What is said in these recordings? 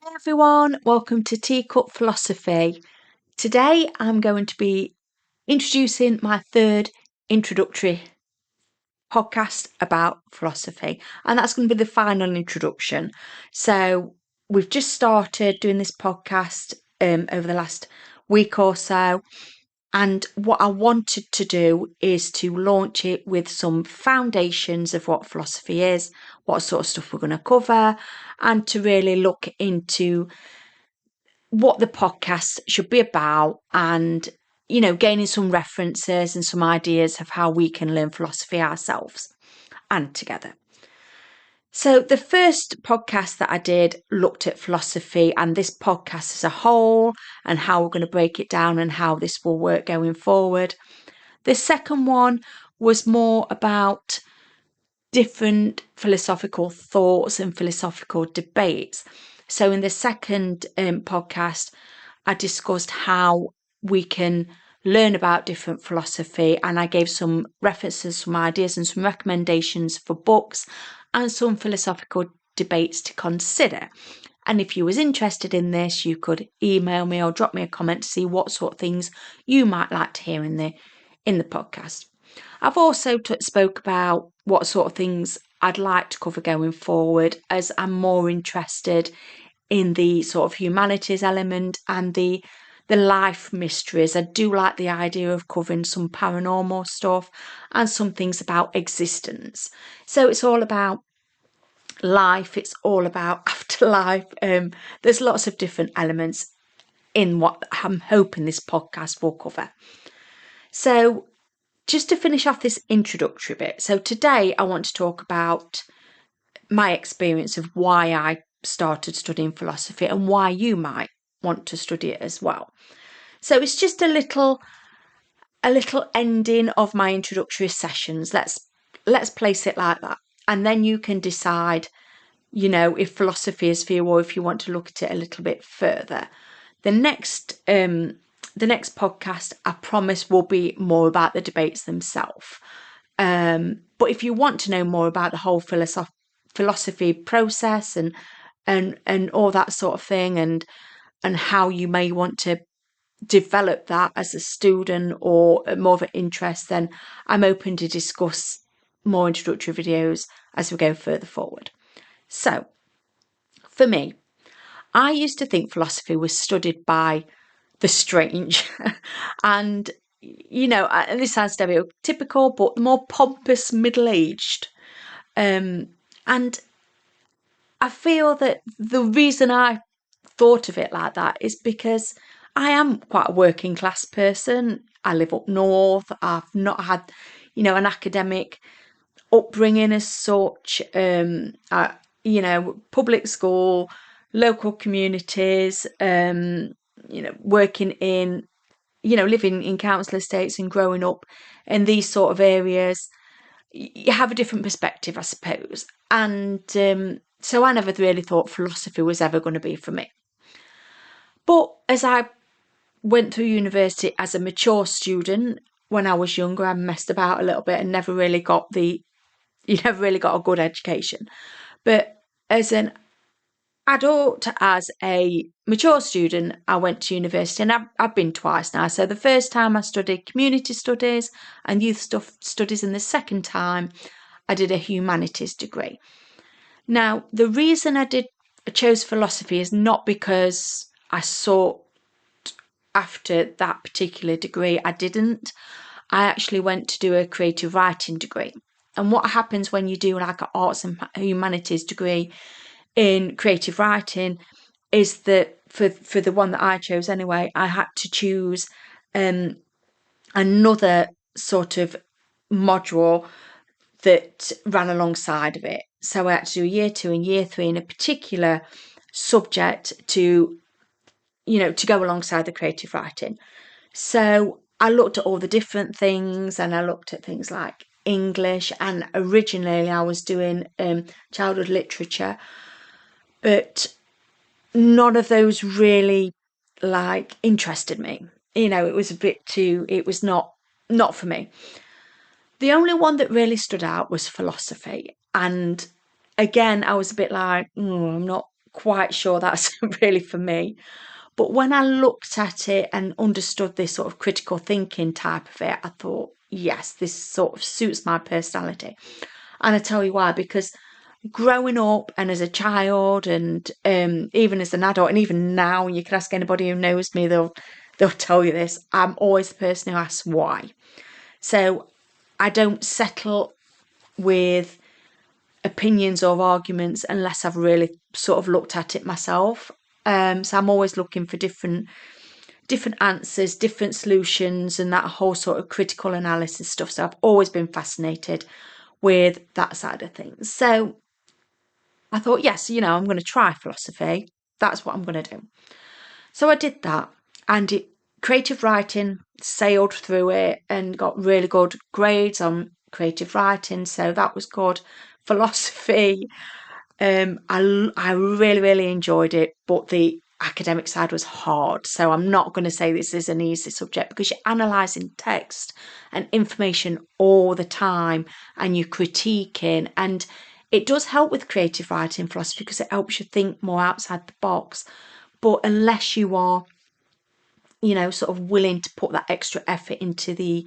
Hey everyone, welcome to Teacup Philosophy. Today I'm going to be introducing my third introductory podcast about philosophy, and that's going to be the final introduction. So, we've just started doing this podcast over the last week or so, and what I wanted to do is to launch it with some foundations of what philosophy is, what sort of stuff we're going to cover, and to really look into what the podcast should be about and gaining some references and some ideas of how we can learn philosophy ourselves and together. So the first podcast that I did looked at philosophy and this podcast as a whole and how we're going to break it down and how this will work going forward. The second one was more about different philosophical thoughts and philosophical debates. So in the second podcast, I discussed how we can learn about different philosophy, and I gave some references, some ideas and some recommendations for books and some philosophical debates to consider. And if you was interested in this, you could email me or drop me a comment to see what sort of things you might like to hear in the podcast. I've also spoke about what sort of things I'd like to cover going forward, as I'm more interested in the sort of humanities element and the life mysteries. I do like the idea of covering some paranormal stuff and some things about existence. So it's all about life, it's all about afterlife. There's lots of different elements in what I'm hoping this podcast will cover. So just to finish off this introductory bit, so today I want to talk about my experience of why I started studying philosophy and why you might want to study it as well. So it's just a little ending of my introductory sessions. Let's place it like that, and then you can decide, if philosophy is for you or if you want to look at it a little bit further. The next podcast, I promise, will be more about the debates themselves. But if you want to know more about the whole philosophy process and all that sort of thing, and how you may want to develop that as a student or more of an interest, then I'm open to discuss more introductory videos as we go further forward. So, for me, I used to think philosophy was studied by the strange and and this sounds stereotypical, but the more pompous middle-aged. And I feel that the reason I thought of it like that is because I am quite a working class person. I live up north. I've not had, an academic upbringing as such. Public school, local communities, working in, living in council estates and growing up in these sort of areas. You have a different perspective, I suppose. And so I never really thought philosophy was ever going to be for me. But as I went through university as a mature student, when I was younger, I messed about a little bit and never really got a good education. But as an adult, as a mature student, I went to university, and I've been twice now. So the first time I studied community studies and youth studies, and the second time I did a humanities degree. Now, the reason I chose philosophy is not because I sought after that particular degree. I didn't. I actually went to do a creative writing degree. And what happens when you do like an arts and humanities degree in creative writing is that for the one that I chose anyway, I had to choose another sort of module that ran alongside of it. So I had to do year 2 and year 3 in a particular subject to go alongside the creative writing. So I looked at all the different things, and I looked at things like English, and originally I was doing childhood literature, but none of those really interested me. It was a bit too, it was not for me. The only one that really stood out was philosophy. And again, I was a bit like, I'm not quite sure that's really for me. But when I looked at it and understood this sort of critical thinking type of it, I thought, yes, this sort of suits my personality. And I tell you why, because growing up and as a child and even as an adult and even now, you can ask anybody who knows me, they'll tell you this. I'm always the person who asks why. So I don't settle with opinions or arguments unless I've really sort of looked at it myself. So I'm always looking for different answers, different solutions, and that whole sort of critical analysis stuff. So I've always been fascinated with that side of things. So I thought, yes, I'm going to try philosophy. That's what I'm going to do. So I did that, and creative writing, sailed through it and got really good grades on creative writing. So that was good. Philosophy, I really, really enjoyed it, but the academic side was hard. So I'm not going to say this is an easy subject because you're analysing text and information all the time and you're critiquing. And it does help with creative writing philosophy because it helps you think more outside the box. But unless you are, sort of willing to put that extra effort into the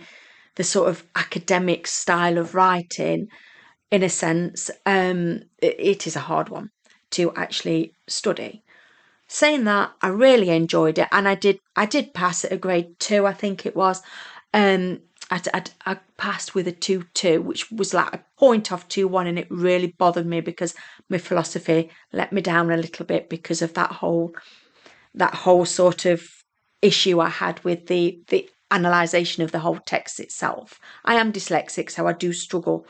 sort of academic style of writing, in a sense, it is a hard one to actually study. Saying that, I really enjoyed it, and I did pass at a grade 2, I think it was. I passed with a 2-2, which was like a point off 2-1, and it really bothered me because my philosophy let me down a little bit because of that whole sort of issue I had with the analysation of the whole text itself. I am dyslexic, so I do struggle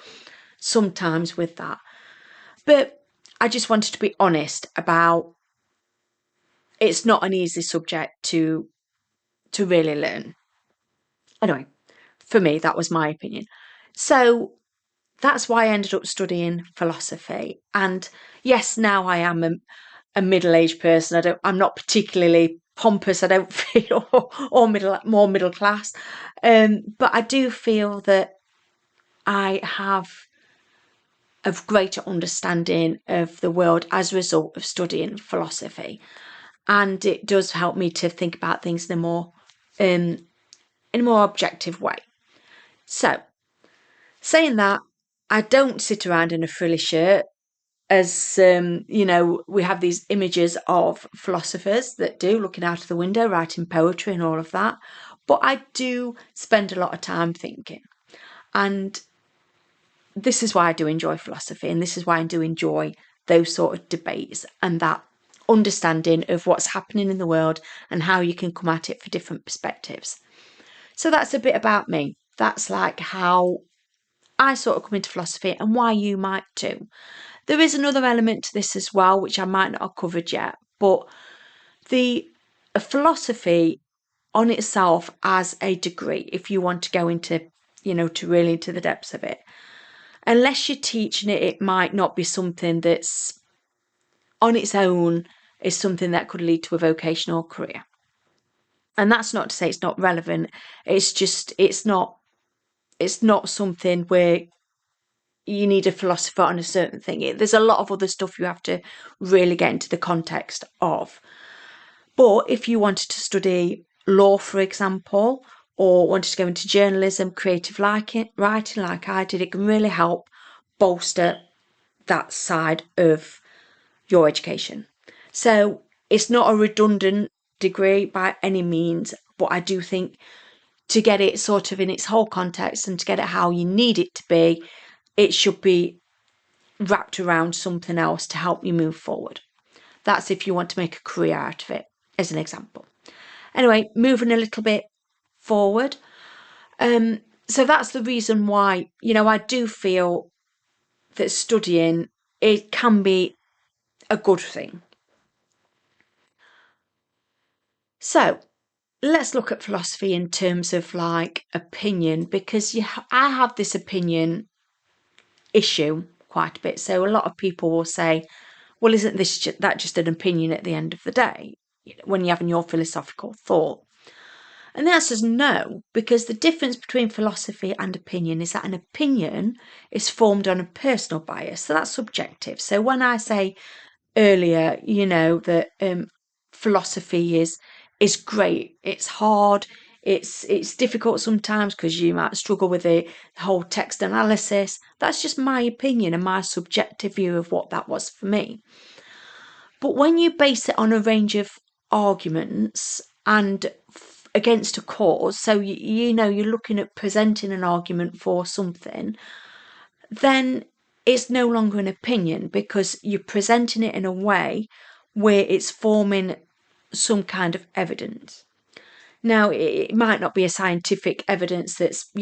sometimes with that. But I just wanted to be honest about it's not an easy subject to really learn. Anyway, for me, that was my opinion. So that's why I ended up studying philosophy. And yes, now I am a middle-aged person. I'm not particularly pompous. I don't feel or more middle class. But I do feel that I have a greater understanding of the world as a result of studying philosophy, and it does help me to think about things in a more objective way. So, saying that, I don't sit around in a frilly shirt, as we have these images of philosophers that do, looking out of the window, writing poetry and all of that. But I do spend a lot of time thinking, and this is why I do enjoy philosophy, and this is why I do enjoy those sort of debates and that understanding of what's happening in the world and how you can come at it for different perspectives. So that's a bit about me. That's like how I sort of come into philosophy and why you might too. There is another element to this as well, which I might not have covered yet, but the philosophy on itself as a degree, if you want to go into, to really into the depths of it, unless you're teaching it, it might not be something that's on its own is something that could lead to a vocational career. And that's not to say it's not relevant. It's just it's not something where you need a philosopher on a certain thing. There's a lot of other stuff you have to really get into the context of. But if you wanted to study law, for example, or wanted to go into journalism, creative writing like I did, it can really help bolster that side of your education. So it's not a redundant degree by any means, but I do think to get it sort of in its whole context and to get it how you need it to be, it should be wrapped around something else to help you move forward. That's if you want to make a career out of it, as an example. Anyway, moving a little bit forward. So that's the reason why, I do feel that studying, it can be a good thing. So let's look at philosophy in terms of like opinion, because I have this opinion issue quite a bit. So a lot of people will say, well, isn't that just an opinion at the end of the day, when you're having your philosophical thought? And the answer is no, because the difference between philosophy and opinion is that an opinion is formed on a personal bias. So that's subjective. So when I say earlier, that philosophy is great. It's hard. It's difficult sometimes because you might struggle with the whole text analysis. That's just my opinion and my subjective view of what that was for me. But when you base it on a range of arguments and against a cause, so you're looking at presenting an argument for something, then it's no longer an opinion because you're presenting it in a way where it's forming some kind of evidence. Now, it might not be a scientific evidence that's,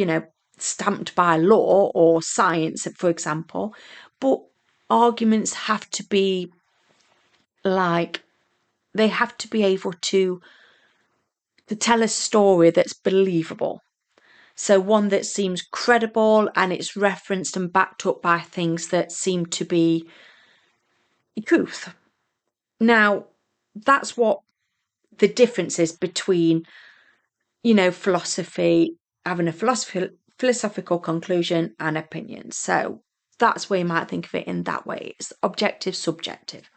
stamped by law or science, for example, but arguments have to be they have to be able to tell a story that's believable. So one that seems credible and it's referenced and backed up by things that seem to be truth. Now, that's what the difference is between, philosophy, having a philosophical conclusion and opinion. So that's where you might think of it in that way. It's objective, subjective.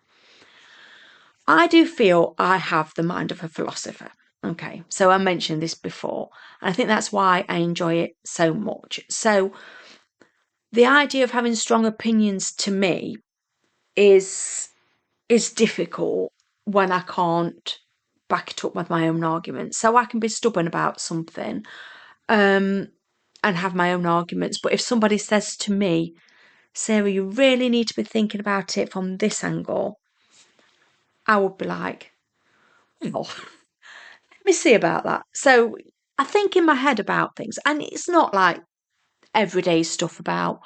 I do feel I have the mind of a philosopher. Okay, so I mentioned this before, and I think that's why I enjoy it so much. So the idea of having strong opinions to me is difficult when I can't back it up with my own arguments. So I can be stubborn about something and have my own arguments. But if somebody says to me, Sarah, you really need to be thinking about it from this angle, I would be like, well, let me see about that. So I think in my head about things, and it's not like everyday stuff about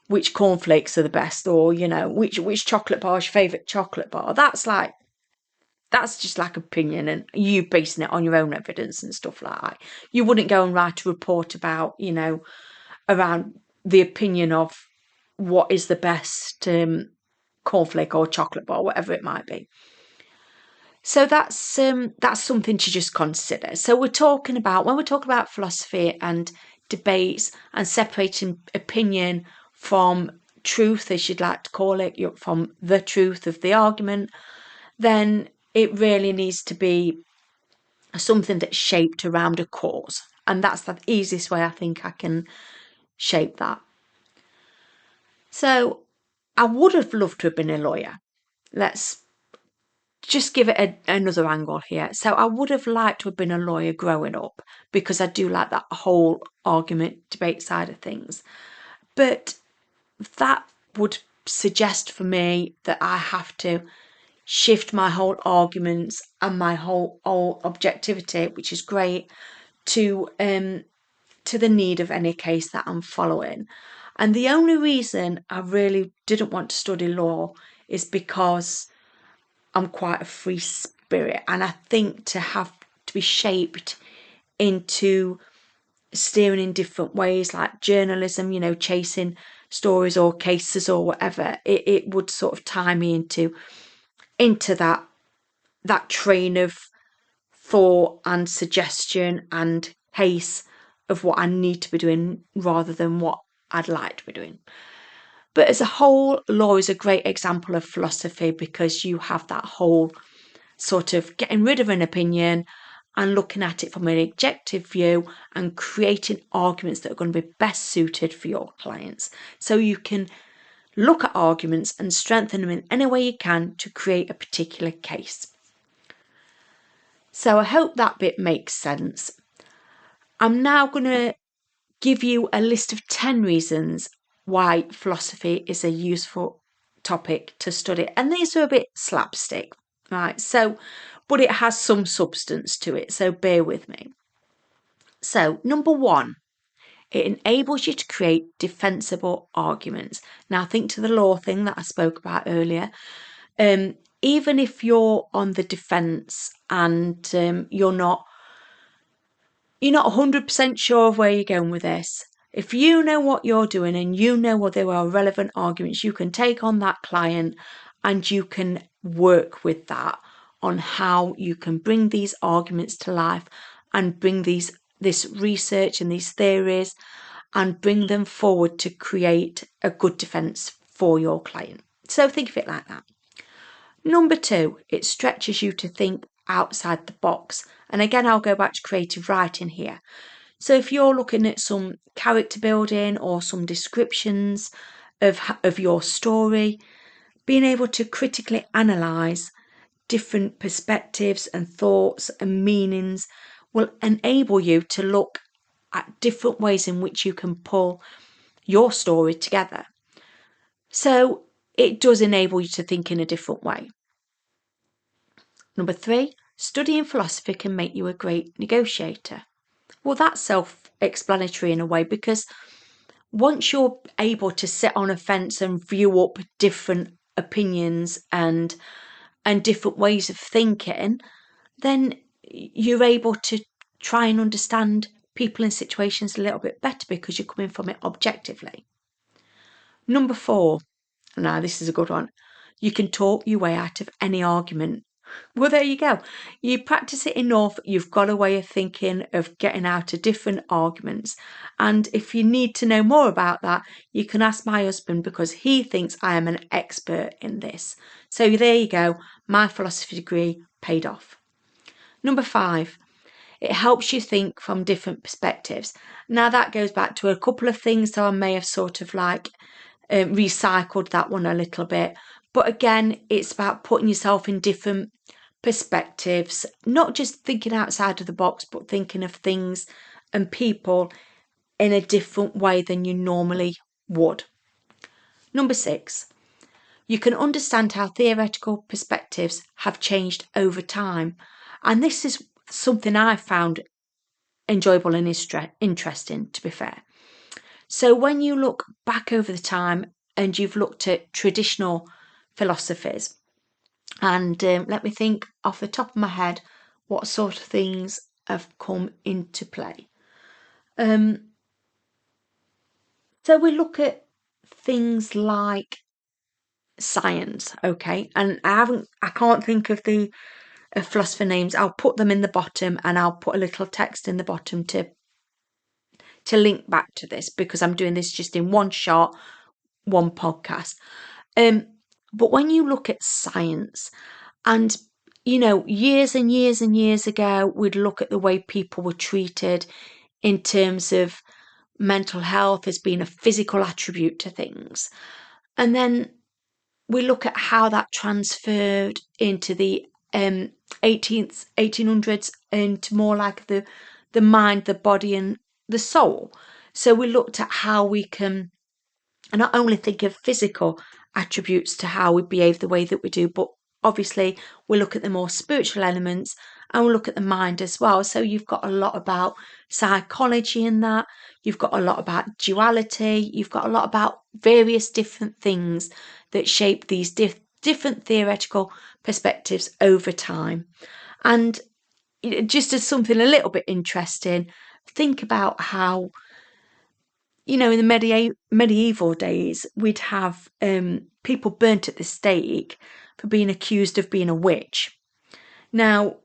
which cornflakes are the best, or which chocolate bar is your favourite chocolate bar. That's just like opinion and you basing it on your own evidence and stuff like that. You wouldn't go and write a report about, around the opinion of what is the best cornflake or chocolate bar, whatever it might be. So that's something to just consider. So when we're talking about philosophy and debates and separating opinion from truth, as you'd like to call it, from the truth of the argument, then it really needs to be something that's shaped around a cause. And that's the easiest way I think I can shape that. So I would have loved to have been a lawyer. Let's just give it another angle here. So I would have liked to have been a lawyer growing up because I do like that whole argument debate side of things. But that would suggest for me that I have to shift my whole arguments and my whole objectivity, which is great, to the need of any case that I'm following. And the only reason I really didn't want to study law is because I'm quite a free spirit, and I think to have to be shaped into steering in different ways, like journalism, chasing stories or cases or whatever, it would sort of tie me into that train of thought and suggestion and pace of what I need to be doing rather than what I'd like to be doing. But as a whole, law is a great example of philosophy because you have that whole sort of getting rid of an opinion and looking at it from an objective view and creating arguments that are going to be best suited for your clients. So you can look at arguments and strengthen them in any way you can to create a particular case. So I hope that bit makes sense. I'm now going to give you a list of 10 reasons why philosophy is a useful topic to study. And these are a bit slapstick, right? But it has some substance to it, so bear with me. So, number 1, it enables you to create defensible arguments. Now, think to the law thing that I spoke about earlier. Even if you're on the defence and you're not 100% sure of where you're going with this, if you know what you're doing and you know what there are relevant arguments, you can take on that client and you can work with that on how you can bring these arguments to life and bring this research and these theories and bring them forward to create a good defence for your client. So think of it like that. Number 2, it stretches you to think outside the box. And again, I'll go back to creative writing here. So if you're looking at some character building or some descriptions of your story, being able to critically analyse different perspectives and thoughts and meanings will enable you to look at different ways in which you can pull your story together. So it does enable you to think in a different way. Number 3, studying philosophy can make you a great negotiator. Well, that's self-explanatory in a way, because once you're able to sit on a fence and view up different opinions and different ways of thinking, then you're able to try and understand people and situations a little bit better because you're coming from it objectively. Number 4, now this is a good one, you can talk your way out of any argument. Well, there you go. You practice it enough, you've got a way of thinking of getting out of different arguments. And if you need to know more about that, you can ask my husband, because he thinks I am an expert in this. So there you go. My philosophy degree paid off. Number 5, it helps you think from different perspectives. Now that goes back to a couple of things, so I may have sort of like recycled that one a little bit. But again, it's about putting yourself in different perspectives, not just thinking outside of the box, but thinking of things and people in a different way than you normally would. Number 6, you can understand how theoretical perspectives have changed over time. And this is something I found enjoyable and interesting, to be fair. So when you look back over the time and you've looked at traditional philosophies, and let me think off the top of my head what sort of things have come into play. So we look at things like science, okay, and I can't think of the philosopher names. I'll put them in the bottom, and I'll put a little text in the bottom to link back to this, because I'm doing this just in one shot, one podcast. But when you look at science, and years and years and years ago, we'd look at the way people were treated in terms of mental health as being a physical attribute to things. And then we look at how that transferred into the 1800s into more like the mind, the body, and the soul. So we looked at how we can not only think of physical attributes to how we behave the way that we do, but obviously we look at the more spiritual elements, and we look at the mind as well. So you've got a lot about psychology in that, you've got a lot about duality, you've got a lot about various different things that shape these different theoretical perspectives over time. And just as something a little bit interesting, think about how, in the medieval days, we'd have people burnt at the stake for being accused of being a witch. Now,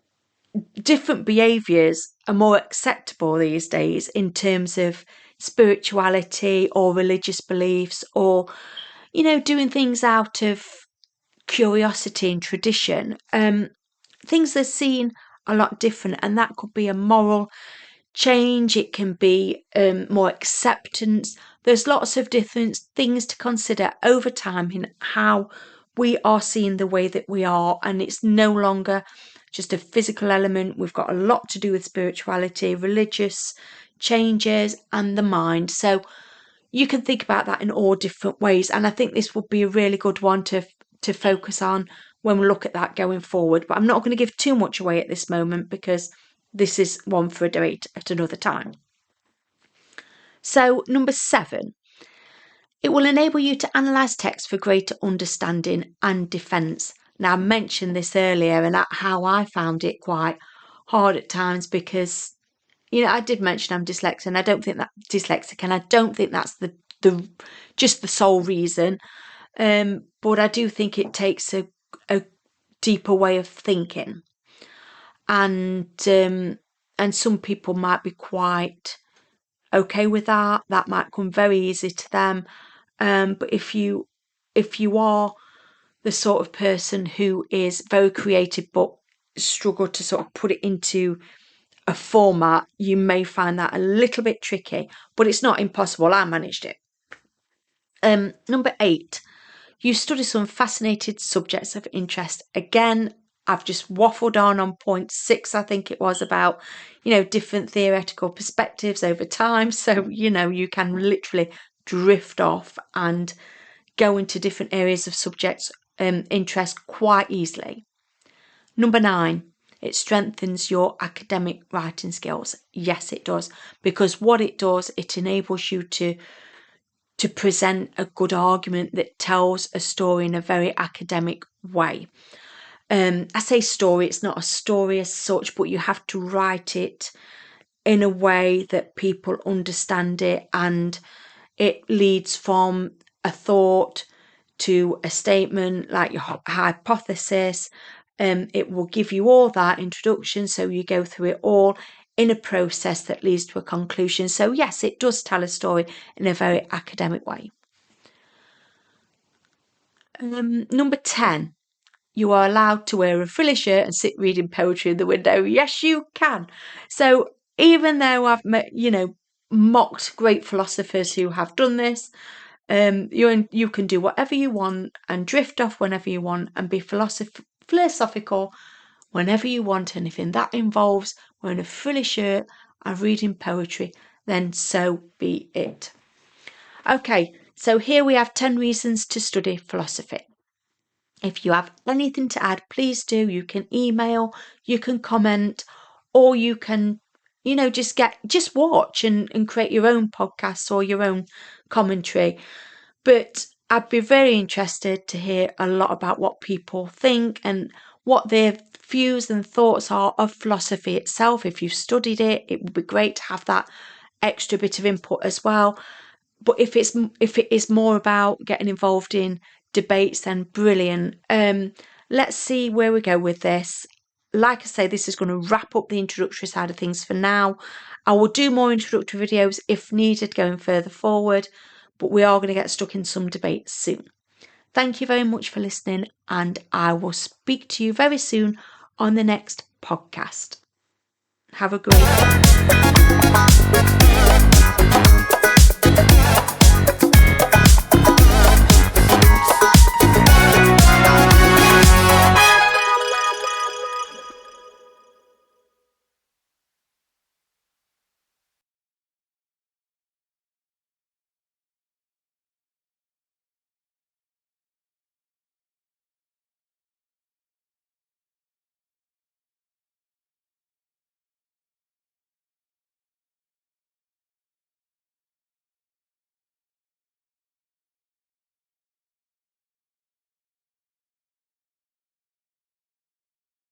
different behaviours are more acceptable these days in terms of spirituality or religious beliefs, or, doing things out of curiosity and tradition. Things are seen a lot different, and that could be a moral change, it can be more acceptance. There's lots of different things to consider over time in how we are seeing the way that we are, and it's no longer just a physical element. We've got a lot to do with spirituality, religious changes, and the mind. So you can think about that in all different ways, and I think this would be a really good one to focus on when we look at that going forward. But I'm not going to give too much away at this moment, because this is one for a debate at another time. So, number 7, it will enable you to analyse text for greater understanding and defence. Now, I mentioned this earlier, and how I found it quite hard at times, because I did mention I'm dyslexic, and I don't think that's the just the sole reason. But I do think it takes a deeper way of thinking, and some people might be quite okay with that. That might come very easy to them. But if you are the sort of person who is very creative but struggle to sort of put it into a format, you may find that a little bit tricky, but it's not impossible. I managed it. Number 8, you study some fascinated subjects of interest. Again, I've just waffled on point 6, I think it was, about, different theoretical perspectives over time. So, you can literally drift off and go into different areas of subjects interest quite easily. Number 9, it strengthens your academic writing skills. Yes, it does, because what it does, it enables you to present a good argument that tells a story in a very academic way. I say story, it's not a story as such, but you have to write it in a way that people understand it, and it leads from a thought to a statement, like your hypothesis. It will give you all that introduction, so you go through it all in a process that leads to a conclusion. So yes, it does tell a story in a very academic way. Number 10, you are allowed to wear a frilly shirt and sit reading poetry in the window. Yes, you can. So even though I've mocked great philosophers who have done this, you can do whatever you want and drift off whenever you want and be philosophical whenever you want. And if that involves wearing a frilly shirt and reading poetry, then so be it. Okay, so here we have 10 reasons to study philosophy. If you have anything to add, please do. You can email, you can comment, or you can, just watch and create your own podcasts or your own commentary. But I'd be very interested to hear a lot about what people think and what their views and thoughts are of philosophy itself. If you've studied it, it would be great to have that extra bit of input as well. But if it is more about getting involved in debates, then brilliant. Let's see where we go with this. Like I say, this is going to wrap up the introductory side of things for now. I will do more introductory videos if needed going further forward, but we are going to get stuck in some debates soon. Thank you very much for listening, and I will speak to you very soon on the next podcast. Have a great day.